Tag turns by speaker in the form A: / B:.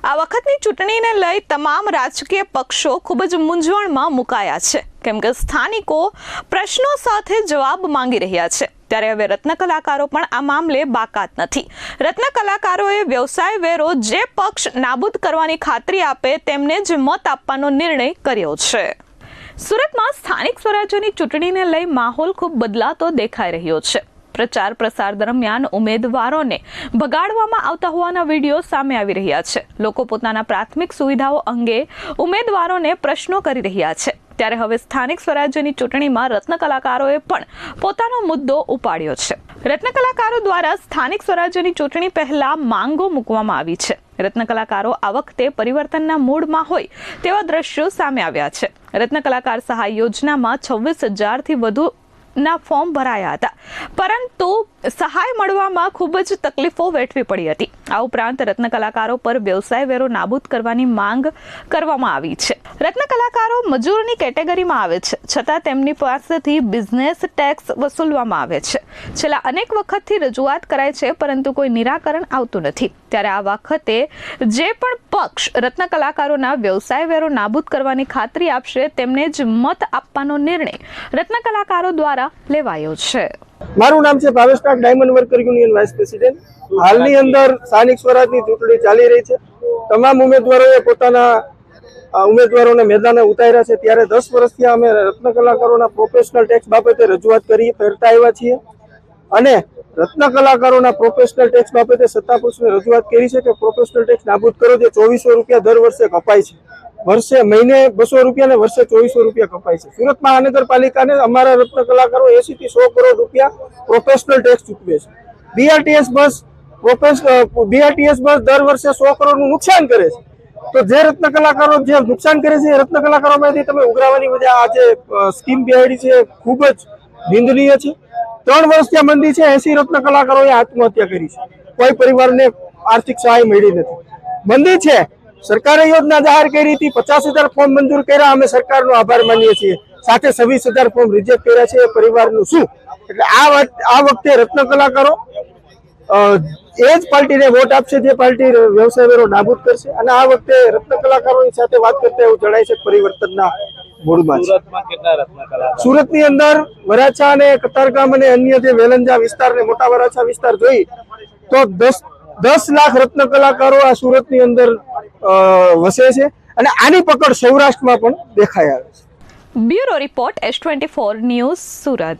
A: આ વખતની ચૂંટણીને લઈ તમામ રાજકીય પક્ષો ખૂબ જ મૂંઝવણમાં મુકાયા છે, કેમ કે સ્થાનિકો પ્રશ્નો સાથે જવાબ માંગી રહ્યા છે। ત્યારે હવે રત્ન કલાકારો પણ આ મામલે બાકાત નથી। રત્ન કલાકારોએ વ્યવસાય વેરો જે પક્ષ નાબૂદ કરવાની ખાતરી આપે તેમને જ મત આપવાનો નિર્ણય કર્યો છે। સુરતમાં સ્થાનિક સ્વરાજ્યની ચૂંટણીને લઈ માહોલ ખૂબ બદલાતો દેખાઈ રહ્યો છે। પ્રચાર પ્રસાર દરમિયાન ઉમેદવારોને ભગાડવામાં આવતા હોવાના વિડીયો સામે આવી રહ્યા છે। લોકો પોતાના પ્રાથમિક સુવિધાઓ અંગે ઉમેદવારોને પ્રશ્નો કરી રહ્યા છે। ત્યારે હવે સ્થાનિક સ્વરાજ્યની ચૂંટણીમાં રત્ન કલાકારોએ પણ પોતાનો મુદ્દો ઉપાડ્યો છે। રત્ન કલાકારો દ્વારા સ્થાનિક સ્વરાજ્યની ચૂંટણી પહેલા માંગો મૂકવામાં આવી છે। રત્ન કલાકારો આ વખતે પરિવર્તનના મૂડમાં હોય તેવા દ્રશ્યો સામે આવ્યા છે। રત્ન કલાકાર સહાય યોજનામાં 26,000થી વધુ ના ફોર્મ ભરાયા હતા, પરંતુ સહાય મળવામાં ખૂબ જ તકલીફો વેઠવી પડી હતી। આ ઉપરાંત રત્ન કલાકારો પર વ્યવસાય વેરો નાબૂદ કરવાની માંગ કરવામાં આવી છે। રત્ન કલાકારો મજૂરની કેટેગરીમાં આવે છે, છતાં તેમની પાસેથી બિઝનેસ ટેક્સ વસૂલવામાં આવે છે। છેલ્લા અનેક વખતથી રજૂઆત કરાય છે, પરંતુ કોઈ નિરાકરણ આવતું નથી। ત્યારે આ વખતે જે પણ પક્ષ રત્ન કલાકારોના વ્યવસાય વેરો નાબૂદ કરવાની ખાતરી આપશે તેમને જ મત આપવાનો નિર્ણય રત્ન કલાકારો દ્વારા લેવાયો છે।
B: મારું નામ છે Bhavesh Nag, diamond worker union vice president. હાલની અંદર સ્થાનિક સ્વરાજની ચૂંટણી ચાલી રહી છે। તમામ ઉમેદવારોએ પોતાના ઉમેદવારોને મેદાને ઉતાર્યા છે। ત્યારે 10 વર્ષથી અમે રત્ન કલાકારોના પ્રોફેશનલ ટેક્સ બાબતે રજૂઆત કરતા આવ્યા છીએ અને રત્ન કલાકારોના પ્રોફેશનલ ટેક્સ બાબતે સત્તાપક્ષને રજૂઆત કરી છે કે પ્રોફેશનલ ટેક્સ નાબૂદ કરો। જે 2400 રૂપિયા દર વર્ષે કપાય છે, વર્ષે મહિને 200 રૂપિયા ને વર્ષે 2400 રૂપિયા કપાય છે। સુરત મહાનગરપાલિકાને અમારા રત્ન કલાકારો 80 થી 100 કરોડ રૂપિયા પ્રોફેશનલ ટેક્સ ચૂકવે છે। બીઆરટીએસ બસ દર વર્ષે 100 કરોડનું નુકસાન કરે છે। તો જે રત્ન કલાકારો જે નુકસાન કરે છે એ રત્ન કલાકારોમાંથી તમે ઉઘરાવાની વજહ આ જે સ્કીમ બેહાડી છે ખૂબ જ નિંદનીય છે। 3 વર્ષ ત્યાં મંદી છે, 80 રત્ન કલાકારોએ આત્મહત્યા કરી છે, કોઈ પરિવારને આર્થિક સહાય મળી નથી। મંદી છે, સરકારે યોજના જાહેર કરી હતી, 50,000 ફોર્મ મંજૂર કર્યા, અમે સરકારનો આભાર માનીએ છીએ, સાથે 26,000 ફોર્મ રિજેક્ટ કર્યા છે, એ પરિવારનું શું? એટલે આ વખતે રત્ન કલાકારો એ જ પાર્ટીને વોટ આપશે જે પાર્ટી વ્યવસાય વેરો નાબૂદ કરશે અને આ વખતે રત્ન કલાકારોની સાથે વાત કરતા એવું જણાય છે પરિવર્તનના મૂડમાં છે। સુરતની અંદર વરાછા અને કતારગામ અને અન્ય જે વેલંજા વિસ્તાર ને મોટા વરાછા વિસ્તાર જોઈ તો 10 લાખ રત્ન કલાકારો આ સુરતની અંદર વસે છે અને આની પકડ સૌરાષ્ટ્રમાં પણ દેખાઈ આવે છે।
A: Bureau report S24 news Surat.